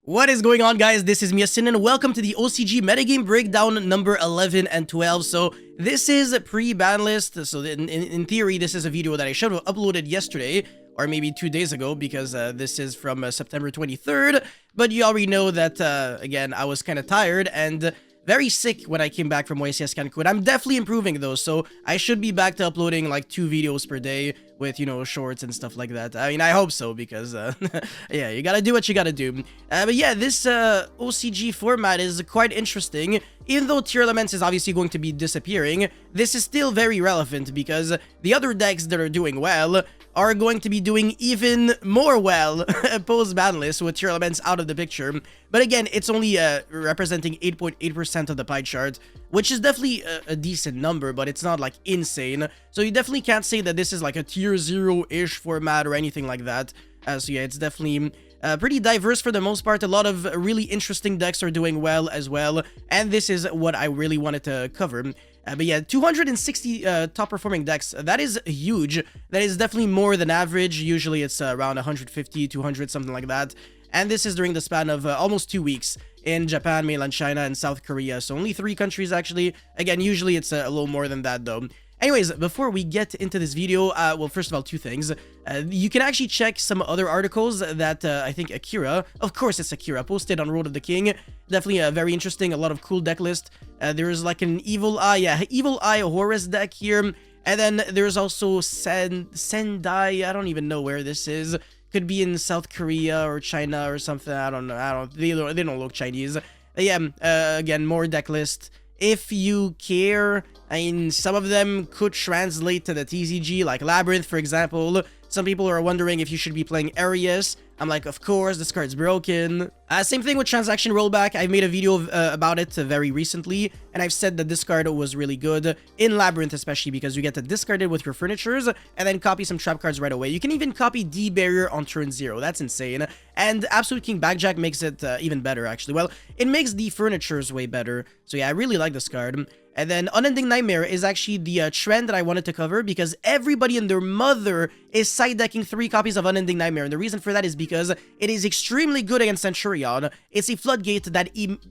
What is going on, guys? This is Miasin and welcome to the OCG metagame breakdown number 11 and 12. So this is a pre-ban list. So in theory, this is a video that I should have uploaded yesterday or maybe 2 days ago because this is from September 23rd. But you already know that, again, I was kind of tired and very sick when I came back from YCS Cancun. I'm definitely improving though, so I should be back to uploading like 2 videos per day with, you know, shorts and stuff like that. I mean, I hope so because, yeah, you gotta do what you gotta do. But yeah, this OCG format is quite interesting. Even though Tearlaments is obviously going to be disappearing, this is still very relevant because the other decks that are doing well are going to be doing even more well post-ban list with Tearlaments out of the picture. But again, it's only representing 8.8% of the pie chart, which is definitely a decent number, but it's not like insane. So you definitely can't say that this is like a tier 0-ish format or anything like that. So yeah, it's definitely pretty diverse for the most part. A lot of really interesting decks are doing well as well, and this is what I really wanted to cover. But yeah, 260 top performing decks, that is huge. That is definitely more than average. Usually it's around 150, 200, something like that. And this is during the span of almost 2 weeks in Japan, mainland China, and South Korea. So only 3 countries actually. Again, usually it's a little more than that though. Anyways, before we get into this video, well, first of all, 2 things. You can actually check some other articles that I think Akira, of course it's Akira, posted on Road of the King. Definitely very interesting, a lot of cool deck list. There's like an Evil Eye, yeah, Evil Eye Horus deck here. And then there's also Sendai, I don't even know where this is. Could be in South Korea or China or something, I don't know, they don't look Chinese. Yeah, again, more deck list. If you care, I mean, some of them could translate to the TCG, like Labyrinth, for example. Some people are wondering if you should be playing Arius. I'm like, of course, this card's broken. Same thing with Transaction Rollback. I made a video about it very recently, and I've said that this card was really good, in Labyrinth especially, because you get to discard it with your furnitures, and then copy some trap cards right away. You can even copy D-Barrier on turn 0. That's insane. And Absolute King Backjack makes it even better, actually. Well, it makes the furnitures way better. So yeah, I really like this card. And then Unending Nightmare is actually the trend that I wanted to cover because everybody and their mother is side decking 3 copies of Unending Nightmare. And the reason for that is because it is extremely good against Centurion. It's a floodgate that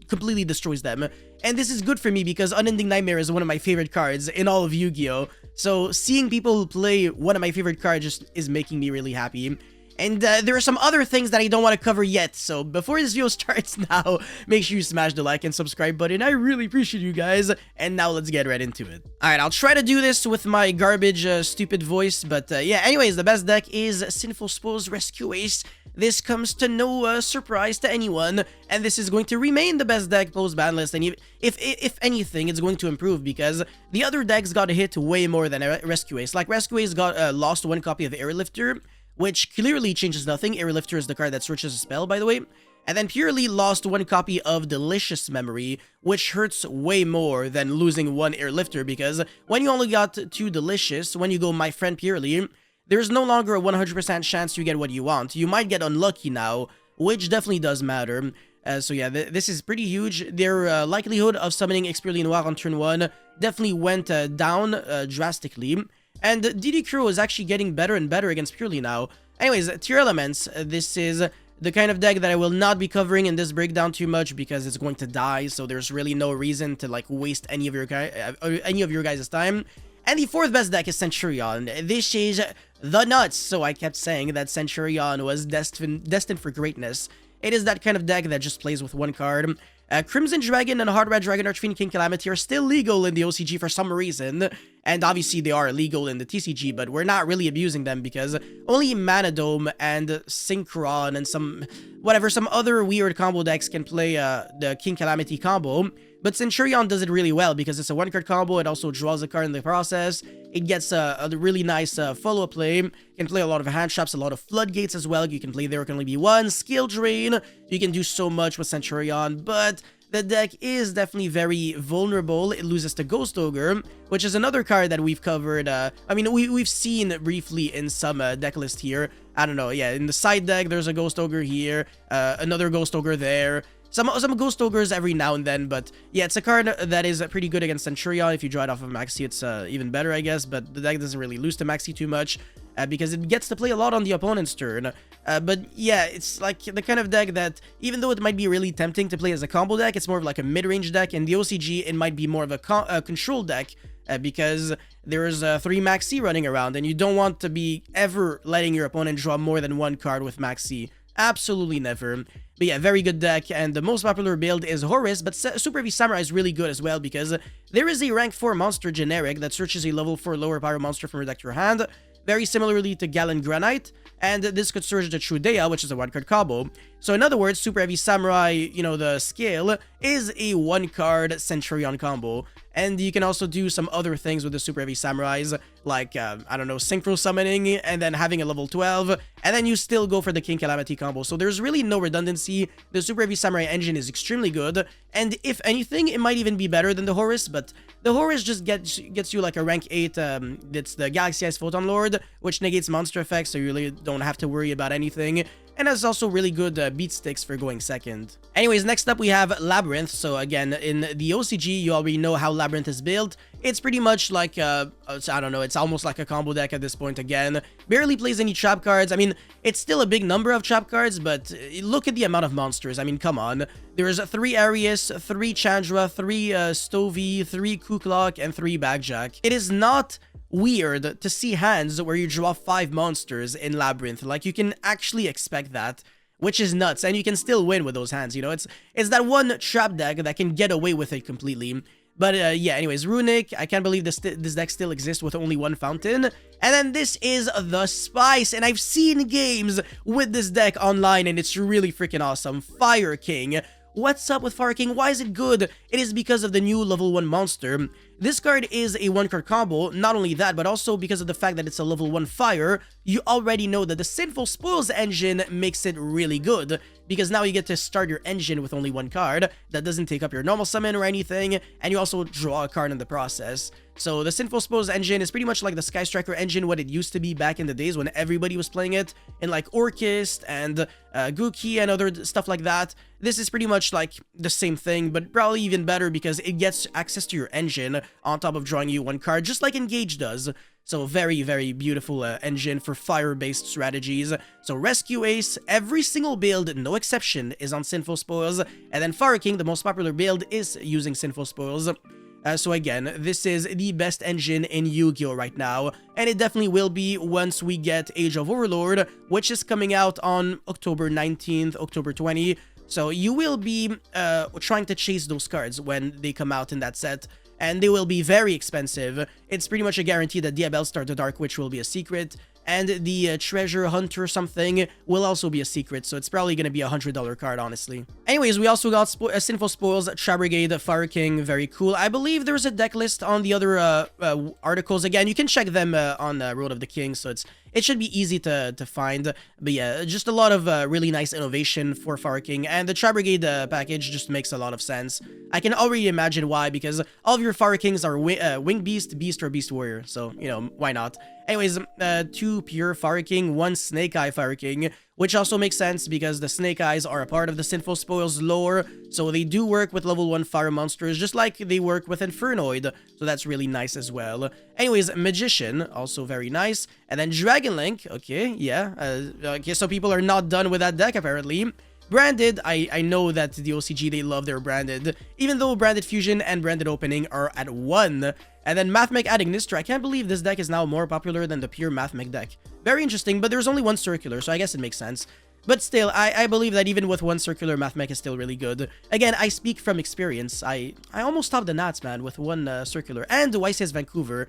completely destroys them. And this is good for me because Unending Nightmare is one of my favorite cards in all of Yu-Gi-Oh! So seeing people play one of my favorite cards just is making me really happy. And there are some other things that I don't want to cover yet, so before this video starts now, make sure you smash the like and subscribe button. I really appreciate you guys, and now let's get right into it. Alright, I'll try to do this with my garbage, stupid voice, but yeah, anyways, the best deck is Sinful Spo's Rescue Ace. This comes to no surprise to anyone, and this is going to remain the best deck post-ban list, and if anything, it's going to improve, because the other decks got hit way more than Rescue Ace. Like, Rescue Ace got lost 1 copy of Airlifter, which clearly changes nothing. Airlifter is the card that searches a spell, by the way. And then Purrely lost 1 copy of Delicious Memory, which hurts way more than losing 1 Airlifter, because when you only got 2 Delicious, when you go My Friend Purrely, there's no longer a 100% chance you get what you want. You might get unlucky now, which definitely does matter. So yeah, this is pretty huge. Their likelihood of summoning Purrely Noir on turn 1 definitely went down drastically. And DD Crow is actually getting better and better against Purrely now. Anyways, Tearlaments, this is the kind of deck that I will not be covering in this breakdown too much because it's going to die, so there's really no reason to like waste any of your guys' time. And the 4th best deck is Centurion. This is the nuts, so I kept saying that Centurion was destined for greatness. It is that kind of deck that just plays with 1 card. Crimson Dragon and Hard Red Dragon Archfiend King Calamity are still legal in the OCG for some reason, and obviously they are legal in the TCG, but we're not really abusing them because only Mana Dome and Synchron and some other weird combo decks can play the King Calamity combo. But Centurion does it really well because it's a 1-card combo. It also draws a card in the process. It gets a really nice follow-up play. You can play a lot of hand traps, a lot of floodgates as well. You can play There Can Only Be One, Skill Drain. You can do so much with Centurion, but the deck is definitely very vulnerable. It loses to Ghost Ogre, which is another card that we've covered. I mean, we've seen briefly in some deck list here. I don't know, yeah, in the side deck, there's a Ghost Ogre here, another Ghost Ogre there. Some Ghost Ogres every now and then, but yeah, it's a card that is pretty good against Centurion. If you draw it off of Maxi, it's even better, I guess, but the deck doesn't really lose to Maxi too much. because it gets to play a lot on the opponent's turn. But yeah, it's like the kind of deck that, even though it might be really tempting to play as a combo deck, it's more of like a mid-range deck. And the OCG, it might be more of a control deck, because there's 3 Max C running around, and you don't want to be ever letting your opponent draw more than 1 card with Max C. Absolutely never. But yeah, very good deck, and the most popular build is Horus, but Super Heavy Samurai is really good as well, because there is a rank 4 monster generic that searches a level 4 lower power monster from your deck to your hand, very similarly to Galen Granite, and this could search the Trudea, which is a 1-card combo. So in other words, Super Heavy Samurai, you know, the scale, is a 1-card Centurion combo. And you can also do some other things with the Super Heavy Samurais, like, I don't know, Synchro Summoning, and then having a level 12, and then you still go for the King Calamity combo. So there's really no redundancy. The Super Heavy Samurai engine is extremely good, and if anything, it might even be better than the Horus, but the Horus just gets you like a rank 8, that's the Galaxy Ice Photon Lord, which negates monster effects, so you really don't have to worry about anything. And has also really good beat sticks for going second. Anyways, next up we have Labyrinth. So again, in the OCG, you already know how Labyrinth is built. It's pretty much like, I don't know, it's almost like a combo deck at this point again. Barely plays any trap cards. I mean, it's still a big number of trap cards, but look at the amount of monsters. I mean, come on. There's 3 Arius, 3 Chandra, 3 Stovey, 3 Kuklok, and 3 Backjack. It is not weird to see hands where you draw 5 monsters in Labyrinth. Like, you can actually expect that, which is nuts, and you can still win with those hands, you know? It's that one trap deck that can get away with it completely. But yeah, anyways, Runic, I can't believe this deck still exists with only 1 fountain. And then this is the Spice, and I've seen games with this deck online, and it's really freaking awesome. Fire King. What's up with Fire King? Why is it good? It is because of the new level 1 monster. This card is a 1-card combo. Not only that, but also because of the fact that it's a level 1 fire, you already know that the Sinful Spoils engine makes it really good, because now you get to start your engine with only 1 card that doesn't take up your normal summon or anything, and you also draw a card in the process. So the Sinful Spoils engine is pretty much like the Sky Striker engine, what it used to be back in the days when everybody was playing it in like Orchist and Gookie and other stuff like that. This is pretty much like the same thing, but probably even better because it gets access to your engine on top of drawing you 1 card, just like Engage does. So very, very beautiful engine for fire-based strategies. So Rescue Ace, every single build, no exception, is on Sinful Spoils. And then Fire King, the most popular build, is using Sinful Spoils. So again, this is the best engine in Yu-Gi-Oh! Right now, and it definitely will be once we get Age of Overlord, which is coming out on October 19th, October 20. So you will be trying to chase those cards when they come out in that set, and they will be very expensive. It's pretty much a guarantee that Diabell Star the Dark Witch will be a secret, and the Treasure Hunter something will also be a secret, so it's probably going to be a $100 card, honestly. Anyways, we also got Sinful Spoils, Trap Brigade, Fire King, very cool. I believe there's a deck list on the other articles. Again, you can check them on Road of the King, so it should be easy to find. But yeah, just a lot of really nice innovation for Fire King, and the Trap Brigade package just makes a lot of sense. I can already imagine why, because all of your Fire Kings are Wing Beast, Beast, or Beast Warrior, so, you know, why not? Anyways, 2 pure Fire King, 1 Snake Eye Fire King, which also makes sense because the Snake Eyes are a part of the Sinful Spoils lore, so they do work with level 1 fire monsters just like they work with Infernoid, so that's really nice as well. Anyways, Magician, also very nice, and then Dragon Link, okay, yeah, okay, so people are not done with that deck apparently. Branded, I know that the OCG, they love their Branded, even though Branded Fusion and Branded Opening are at 1. And then Mathmech adding Nistra. I can't believe this deck is now more popular than the pure Mathmech deck. Very interesting, but there's only 1 circular, so I guess it makes sense. But still, I believe that even with 1 circular, Mathmech is still really good. Again, I speak from experience. I almost topped the Nats, man, with 1 circular. And YCS Vancouver.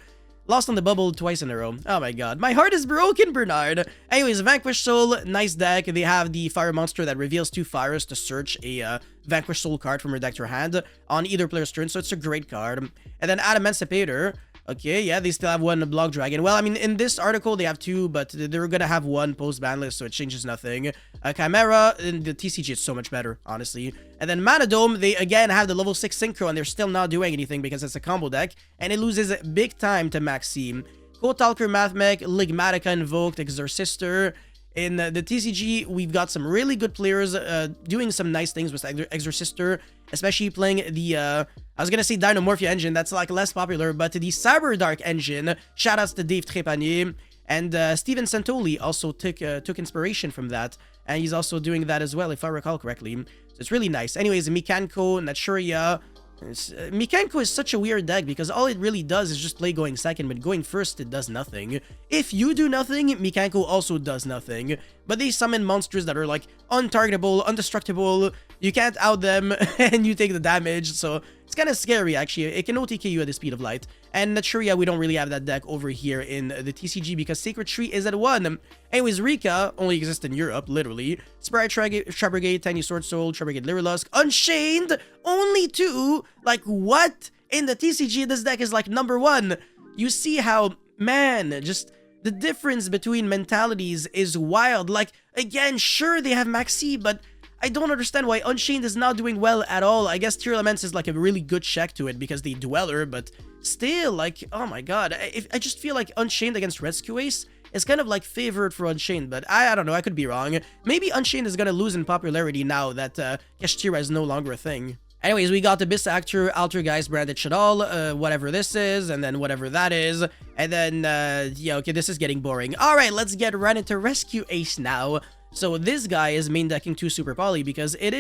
Lost on the bubble twice in a row. Oh my god. My heart is broken, Bernard. Anyways, Vanquish Soul, nice deck. They have the fire monster that reveals 2 fires to search a Vanquish Soul card from your deck to your hand on either player's turn, so it's a great card. And then Emancipator. Okay, yeah, they still have 1 Block Dragon. Well, I mean, in this article, they have 2, but they're gonna have 1 post-ban list, so it changes nothing. Chimera, in the TCG, it's so much better, honestly. And then Mana Dome, they again have the level 6 Synchro, and they're still not doing anything because it's a combo deck, and it loses big time to Max C. Kotalker Mathmech, Ligmatica Invoked, Exorcister. In the TCG, we've got some really good players doing some nice things with Exorcister, especially playing the, I was gonna say Dynamorphia engine, that's like less popular, but the Cyber Dark engine, shoutouts to Dave Trépanier. And Steven Santoli also took inspiration from that, and he's also doing that as well, if I recall correctly. So it's really nice. Anyways, Mikanko, Naturia. Mikanko is such a weird deck because all it really does is just play going second, but going first it does nothing. If you do nothing, Mikanko also does nothing. But they summon monsters that are like untargetable, indestructible, you can't out them, and you take the damage, so it's kind of scary actually. It can OTK you at the speed of light. And Naturia, we don't really have that deck over here in the TCG because Sacred Tree is at 1. Anyways, Rika only exists in Europe, literally. Sprite Trapbrigade, Tiny Sword Soul, Trapbrigade Lyrilusk, Unchained, only 2. Like, what? In the TCG, this deck is like number 1. You see how, man, just the difference between mentalities is wild. Like, again, sure, they have Maxi, but I don't understand why Unchained is not doing well at all. I guess Tearlaments is like a really good check to it because they Dweller, but still, like, oh my god. I just feel like Unchained against Rescue Ace is kind of like favored for Unchained, but I don't know, I could be wrong. Maybe Unchained is gonna lose in popularity now that Kashtira is no longer a thing. Anyways, we got Abyss Actor, Altergeist, Branded Shadal, whatever this is, and then whatever that is. And then, yeah, okay, this is getting boring. Alright, let's get right into Rescue Ace now. So this guy is main decking 2 Super Poly because it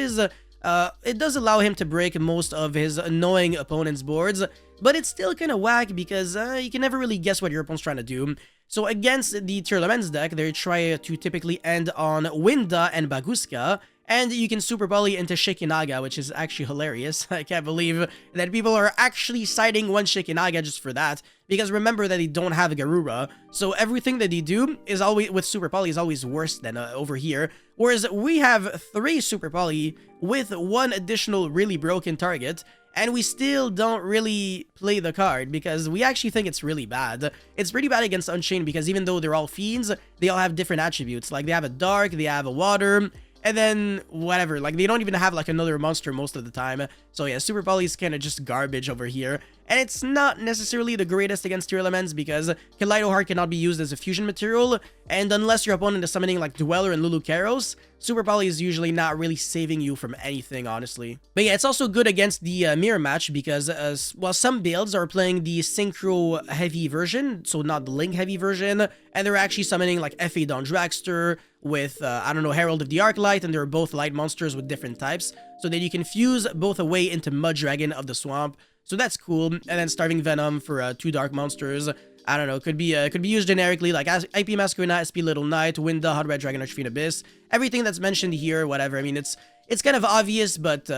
does allow him to break most of his annoying opponent's boards, but it's still kind of whack because you can never really guess what your opponent's trying to do. So against the Tearlaments deck, they try to typically end on Winda and Baguska, and you can Super Poly into Shikinaga, which is actually hilarious. I can't believe that people are actually citing one Shikinaga just for that, because remember that they don't have Garura, so everything that they do is always, with Super Poly, is always worse than over here, whereas we have 3 Super Poly with 1 additional really broken target, and we still don't really play the card because we actually think it's really bad. It's pretty bad against Unchained because even though they're all fiends, they all have different attributes. Like, they have a dark, they have a water, and then whatever, like they don't even have like another monster most of the time. So yeah, Super Poly is kind of just garbage over here. And it's not necessarily the greatest against Tearlaments because Kaleido Heart cannot be used as a fusion material, and unless your opponent is summoning like Dweller and Lulukaros, Super Poly is usually not really saving you from anything, honestly. But yeah, it's also good against the mirror match because while some builds are playing the Synchro heavy version, so not the Link heavy version, and they're actually summoning like F.A. Don Dragster with, I don't know, Herald of the Arclight, and they're both light monsters with different types, so that you can fuse both away into Mud Dragon of the Swamp. So that's cool. And then Starving Venom for 2 dark monsters. I don't know, could be used generically like IP Masquerina, SP Little Knight, Winda, Hot Red Dragon, Archfiend Abyss. Everything that's mentioned here, whatever. I mean, it's kind of obvious, but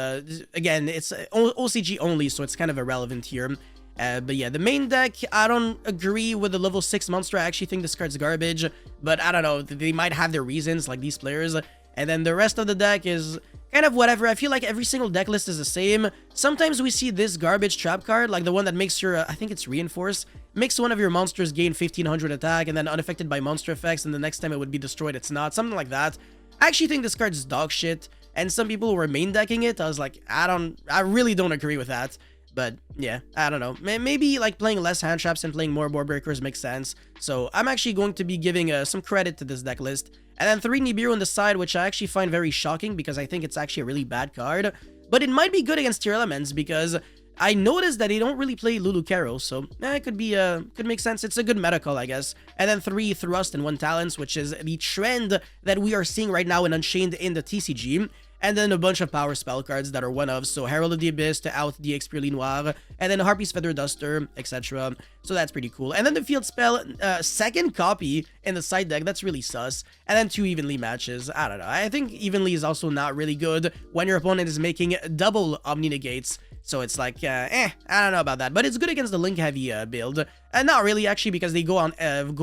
again, it's OCG only, so it's kind of irrelevant here. But yeah, the main deck, I don't agree with the level 6 monster. I actually think this card's garbage, but I don't know, they might have their reasons, like these players. And then the rest of the deck is kind of whatever. I feel like every single deck list is the same. Sometimes we see this garbage trap card, like the one that makes your, I think it's Reinforce, makes one of your monsters gain 1500 attack and then unaffected by monster effects, and the next time it would be destroyed, it's not. Something like that. I actually think this card's dog shit, and some people were main decking it. I was like, I really don't agree with that. But yeah, I don't know. Maybe like playing less hand traps and playing more board breakers makes sense. So I'm actually going to be giving some credit to this deck list. And then 3 Nibiru on the side, which I actually find very shocking because I think it's actually a really bad card. But it might be good against Tearlaments because I noticed that they don't really play Lulukaros, so it could make sense. It's a good meta call, I guess. And then 3 Thrust and 1 Talents, which is the trend that we are seeing right now in Unchained in the TCG. And then a bunch of power spell cards that are one-ofs, so Herald of the Abyss to out the Purrely Noir, and then Harpy's Feather Duster, etc. So that's pretty cool. And then the field spell, second copy in the side deck, that's really sus. And then 2 Evenly matches, I don't know. I think Evenly is also not really good when your opponent is making double Omni Negates. So it's like, I don't know about that. But it's good against the Link heavy build. Not really, actually, because they go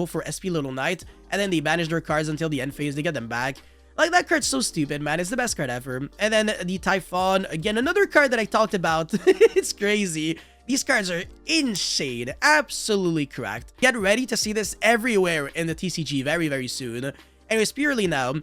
for SP Little Knight, and then they banish their cards until the end phase, they get them back. Like, that card's so stupid, man. It's the best card ever. And then the Typhon, again, another card that I talked about. It's crazy. These cards are insane. Absolutely cracked. Get ready to see this everywhere in the TCG very, very soon. Anyways, Purrely now.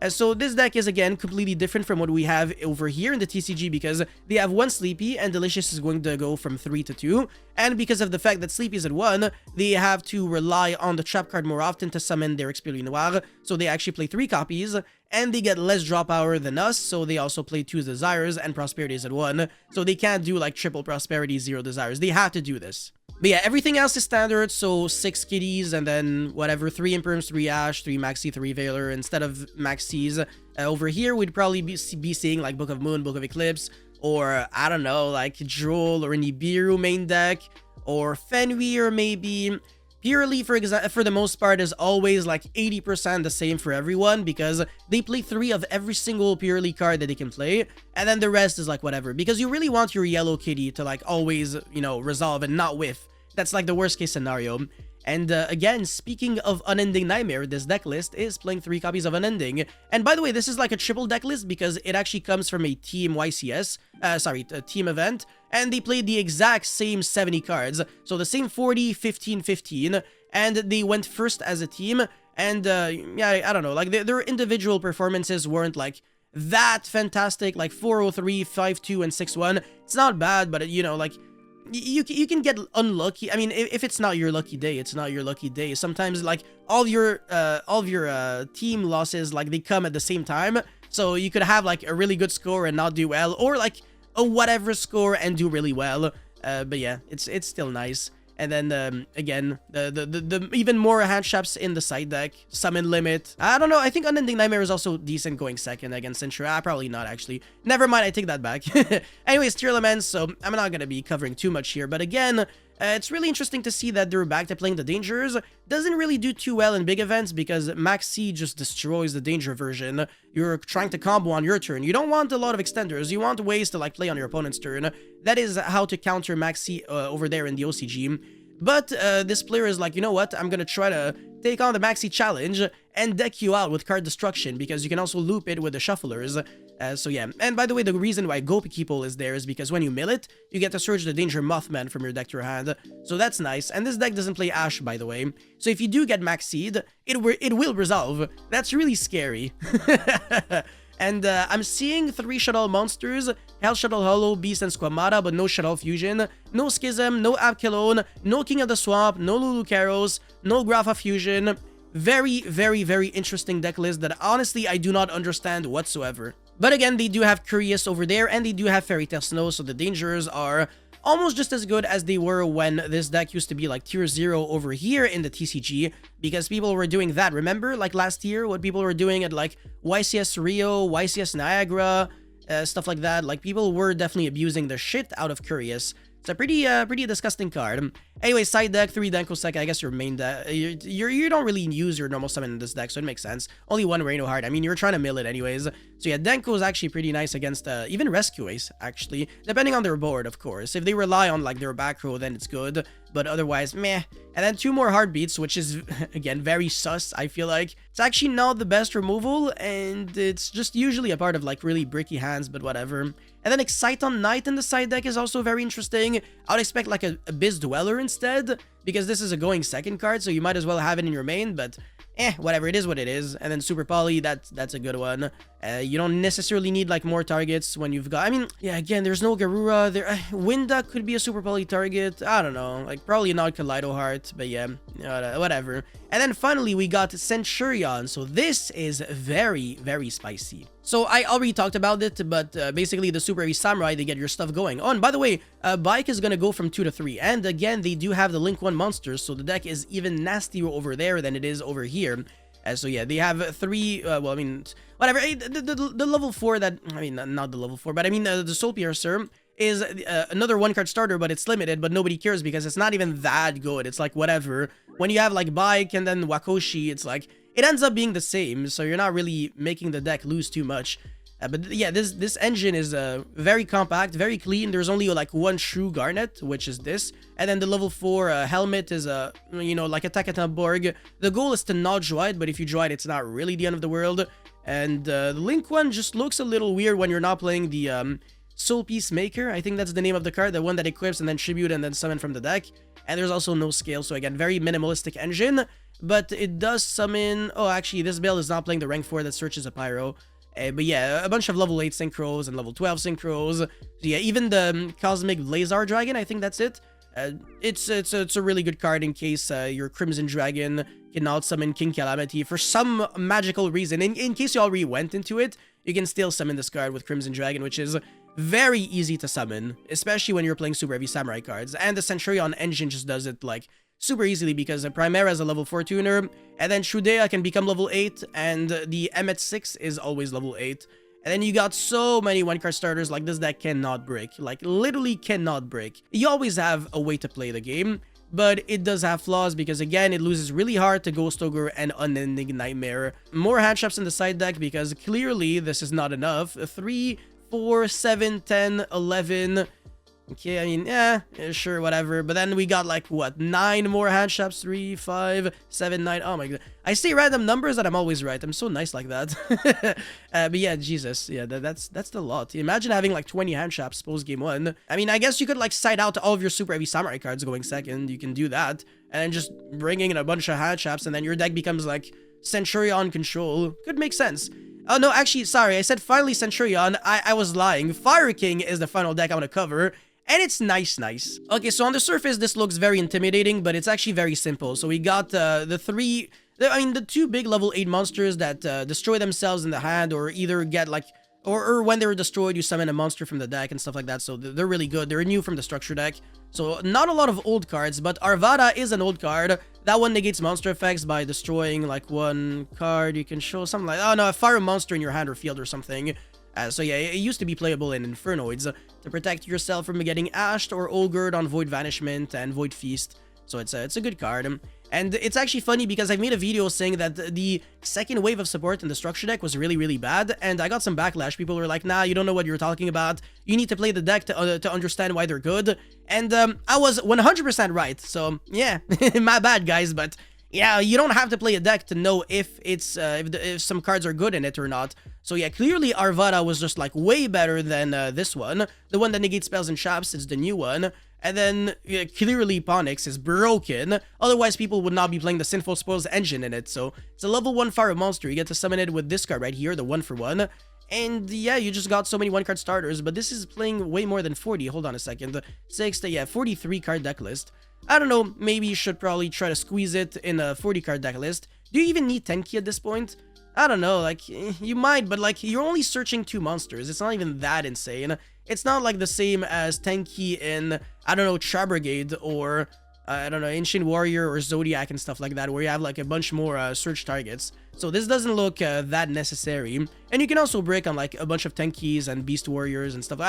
So this deck is, again, completely different from what we have over here in the TCG because they have 1 Sleepy and Delicious is going to go from 3 to 2. And because of the fact that Sleepy is at 1, they have to rely on the trap card more often to summon their Purrely Noir. So they actually play 3 copies and they get less draw power than us. So they also play 2 Desires and Prosperity is at 1. So they can't do like triple Prosperity, 0 Desires. They have to do this. But yeah, everything else is standard, so 6 kitties and then whatever, 3 Imperms, 3 Ash, 3 Maxi, 3 Veiler instead of Maxis. Over here, we'd probably be seeing like Book of Moon, Book of Eclipse, or I don't know, like Droll or Nibiru main deck, or Fenrir maybe. Purrely, for the most part, is always like 80% the same for everyone because they play 3 of every single Purrely card that they can play, and then the rest is like whatever. Because you really want your yellow kitty to like always, you know, resolve and not whiff. That's like the worst case scenario. And again, speaking of Unending Nightmare, this deck list is playing 3 copies of Unending. And by the way, this is like a triple deck list because it actually comes from a team YCS, a team event, and they played the exact same 70 cards. So the same 40, 15, 15, and they went first as a team. And yeah, I don't know, like their individual performances weren't like that fantastic, like 403, 5-2, and 6-1. It's not bad, but you know, like you can get unlucky. I mean, if it's not your lucky day, it's not your lucky day. Sometimes like all of your team losses, like they come at the same time, so you could have like a really good score and not do well, or like a whatever score and do really well. But yeah, it's still nice. And then again, the even more hand traps in the side deck. Summon Limit. I don't know. I think Unending Nightmare is also decent going second against Centurion. Probably not actually. Never mind. I take that back. Anyways, Tearlaments. So I'm not gonna be covering too much here. But again, it's really interesting to see that they're back to playing the Dangers. Doesn't really do too well in big events because Maxi just destroys the Danger version. You're trying to combo on your turn. You don't want a lot of extenders. You want ways to like play on your opponent's turn. That is how to counter Maxi over there in the OCG. But this player is like, you know what? I'm gonna try to take on the Maxi challenge and deck you out with card destruction because you can also loop it with the shufflers. So yeah, and by the way, the reason why Gopi-Keeple is there is because when you mill it, you get to search the Danger Mothman from your deck to your hand. So that's nice. And this deck doesn't play Ash, by the way. So if you do get Maxied, it will resolve. That's really scary. And I'm seeing 3 Shuttle monsters, Hell Shuttle Hollow, Beast, and Squamata, but no Shuttle Fusion, no Schism, no Abkilone, no King of the Swamp, no Lulu Karos, no Grapha Fusion. Very, very, very interesting deck list that honestly I do not understand whatsoever. But again, they do have Curious over there, and they do have Fairy Tail Snow, so the Dangers are almost just as good as they were when this deck used to be like tier 0 over here in the TCG, because people were doing that. Remember, like last year, what people were doing at like YCS Rio, YCS Niagara, stuff like that. Like people were definitely abusing the shit out of Curious. It's a pretty disgusting card. Anyway, side deck, 3 Denkoseki. I guess your main deck, you don't really use your normal summon in this deck, so it makes sense. Only 1 Reno Heart. I mean, you're trying to mill it anyways. So yeah, Denko is actually pretty nice against even Rescue Ace, actually. Depending on their board, of course. If they rely on like their back row, then it's good. But otherwise, meh. And then 2 more Heartbeats, which is, again, very sus, I feel like. It's actually not the best removal, and it's just usually a part of like really bricky hands, but whatever. And then Exciton Knight in the side deck is also very interesting. I would expect like a Abyss Dweller instead, because this is a going second card, so you might as well have it in your main, but whatever, it is what it is. And then Super Poly, that's a good one. You don't necessarily need like more targets when you've got, I mean, yeah, again, there's no Garura there. Winda could be a Super Poly target. I don't know, like probably not Kaleido Heart, but yeah, whatever. And then finally we got Centurion. So this is very, very spicy. So I already talked about it, but basically the Super Heavy Samurai, they get your stuff going. Oh, and by the way, Bike is gonna go from 2 to 3. And again, they do have the Link 1 monsters, so the deck is even nastier over there than it is over here. So yeah, they have 3, well, I mean, whatever, the level 4 that, I mean, not the level 4, but I mean, the Soul Piercer is another 1-card starter, but it's limited, but nobody cares because it's not even that good. It's like, whatever. When you have, like, Bike and then Wakoshi, it's like, it ends up being the same, so you're not really making the deck lose too much. But yeah, this engine is very compact, very clean. There's only like 1 true Garnet, which is this. And then the level 4 helmet is you know, like Attack at Borg. The goal is to not draw it, but if you draw it, it's not really the end of the world. And the Link one just looks a little weird when you're not playing the Soul Peacemaker. I think that's the name of the card, the one that equips and then tribute and then summon from the deck. And there's also no scale, so again, very minimalistic engine. But it does summon... Oh, actually, this build is not playing the rank 4 that searches a Pyro. But yeah, a bunch of level 8 Synchros and level 12 Synchros. So yeah, even the Cosmic Blazar Dragon, I think that's it. It's a really good card in case your Crimson Dragon cannot summon King Calamity for some magical reason. In case you already went into it, you can still summon this card with Crimson Dragon, which is very easy to summon, especially when you're playing super heavy samurai cards. And the Centurion engine just does it like super easily because Primera is a level 4 tuner, and then Shudea can become level 8, and the Emmet 6 is always level 8. And then you got so many one-card starters, like this deck cannot break, like literally cannot break. You always have a way to play the game, but it does have flaws because again, it loses really hard to Ghost Ogre and Unending Nightmare. More hand traps in the side deck because clearly this is not enough. 3, 4, 7, 10, 11... Okay, I mean, yeah, sure, whatever. But then we got like, what, 9 more hand traps? 3, 5, 7, 9. Oh my god. I say random numbers and I'm always right. I'm so nice like that. But yeah, Jesus. Yeah, that's the lot. Imagine having like 20 hand traps post game 1. I mean, I guess you could like side out all of your super heavy samurai cards going second. You can do that. And then just bringing in a bunch of hand traps and then your deck becomes like Centurion control. Could make sense. Oh no, actually, sorry. I said finally Centurion. I was lying. Fire King is the final deck I want to cover. And it's nice. Okay, so on the surface, this looks very intimidating, but it's actually very simple. So we got the 2 big level 8 monsters that destroy themselves in the hand, or either get like, or when they're destroyed, you summon a monster from the deck and stuff like that. So they're really good. They're new from the structure deck. So not a lot of old cards, but Arvada is an old card. That one negates monster effects by destroying like 1 card. You can show something like, oh no, a fire monster in your hand or field or something. So yeah, it used to be playable in Infernoids to protect yourself from getting ashed or ogred on Void Vanishment and Void Feast. So it's a good card. And it's actually funny because I made a video saying that the second wave of support in the structure deck was really bad, and I got some backlash. People were like, nah, you don't know what you're talking about. You need to play the deck to understand why they're good. And I was 100% right. So yeah, my bad guys, but yeah, you don't have to play a deck to know if it's if some cards are good in it or not. So yeah, clearly Arvada was just like way better than this one. The one that negates spells and traps is the new one. And then clearly Ponix is broken. Otherwise people would not be playing the Sinful Spoils engine in it. So it's a level 1 fire monster. You get to summon it with this card right here, the 1-for-1. And yeah, you just got so many 1-card starters, but this is playing way more than 40. Hold on a second. 6 to, yeah, 43 card deck list. I don't know, maybe you should probably try to squeeze it in a 40 card deck list. Do you even need Tenki at this point? I don't know, like, you might, but like, you're only searching 2 monsters. It's not even that insane. It's not like the same as Tenki in, I don't know, Trap Brigade or, I don't know, Ancient Warrior or Zodiac and stuff like that, where you have like a bunch more search targets. So this doesn't look that necessary. And you can also break on like a bunch of Tenkis and Beast Warriors and stuff.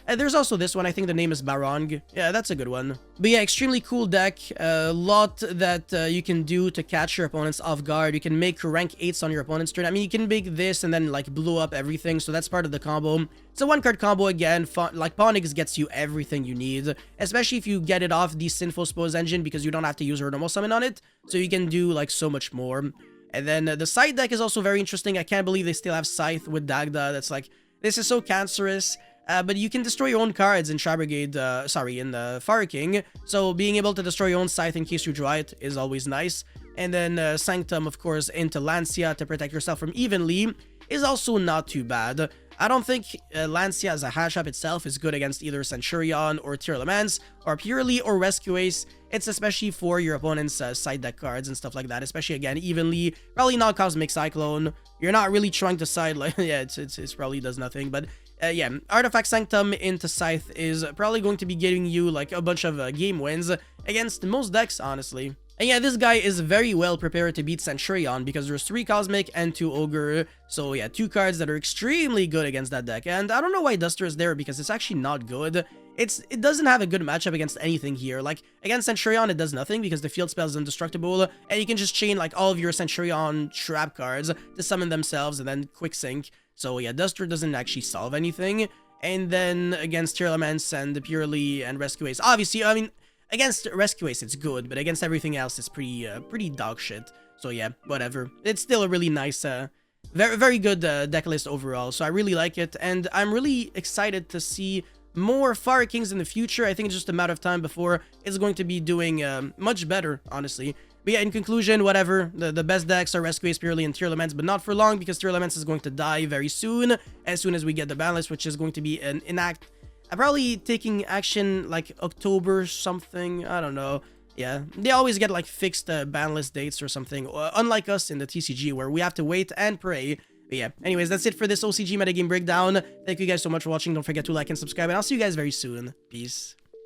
There's also this one, I think the name is Barong. Yeah, that's a good one. But yeah, extremely cool deck. A lot that you can do to catch your opponents off guard. You can make rank 8s on your opponent's turn. I mean, you can make this and then like blow up everything. So that's part of the combo. It's a 1-card combo again. Like Ponix gets you everything you need, especially if you get it off the Sinful Spoils engine because you don't have to use your normal summon on it. So you can do like so much more. And then the side deck is also very interesting. I can't believe they still have Scythe with Dagda. That's like, this is so cancerous. But you can destroy your own cards in Trap Brigade, in the Fire King. So being able to destroy your own Scythe in case you draw it is always nice. And then Sanctum, of course, into Lancia to protect yourself from Evenly is also not too bad. I don't think Lancia as a hash trap itself is good against either Centurion or Tearlaments or Purrely or Rescue Ace. It's especially for your opponent's side deck cards and stuff like that, especially again Evenly. Probably not Cosmic Cyclone. You're not really trying to side like yeah, it's probably does nothing, but yeah, Artifact Sanctum into Scythe is probably going to be getting you like a bunch of game wins against most decks, honestly. And yeah, this guy is very well prepared to beat Centurion because there's 3 Cosmic and 2 Ogre. So yeah, 2 cards that are extremely good against that deck. And I don't know why Duster is there because it's actually not good. It doesn't have a good matchup against anything here. Like, against Centurion, it does nothing because the field spell is indestructible. And you can just chain like all of your Centurion trap cards to summon themselves and then quick sync. So yeah, Duster doesn't actually solve anything. And then against Tearlaments and Purrely and Rescue Ace, obviously, I mean, against Rescue Ace, it's good, but against everything else, it's pretty dog shit. So yeah, whatever. It's still a really nice, very good deck list overall. So I really like it, and I'm really excited to see more Fire Kings in the future. I think it's just a matter of time before it's going to be doing much better, honestly. But yeah, in conclusion, whatever. The best decks are Rescue Ace, Purrely, and Tearlaments, but not for long because Tearlaments is going to die very soon as we get the ban list, which is going to be an inact. I'm probably taking action like October something. I don't know. Yeah, they always get like fixed ban list dates or something. Unlike us in the TCG where we have to wait and pray But yeah, anyways, that's it for this OCG metagame breakdown. Thank you guys so much for watching. Don't forget to like and subscribe, and I'll see you guys very soon. Peace.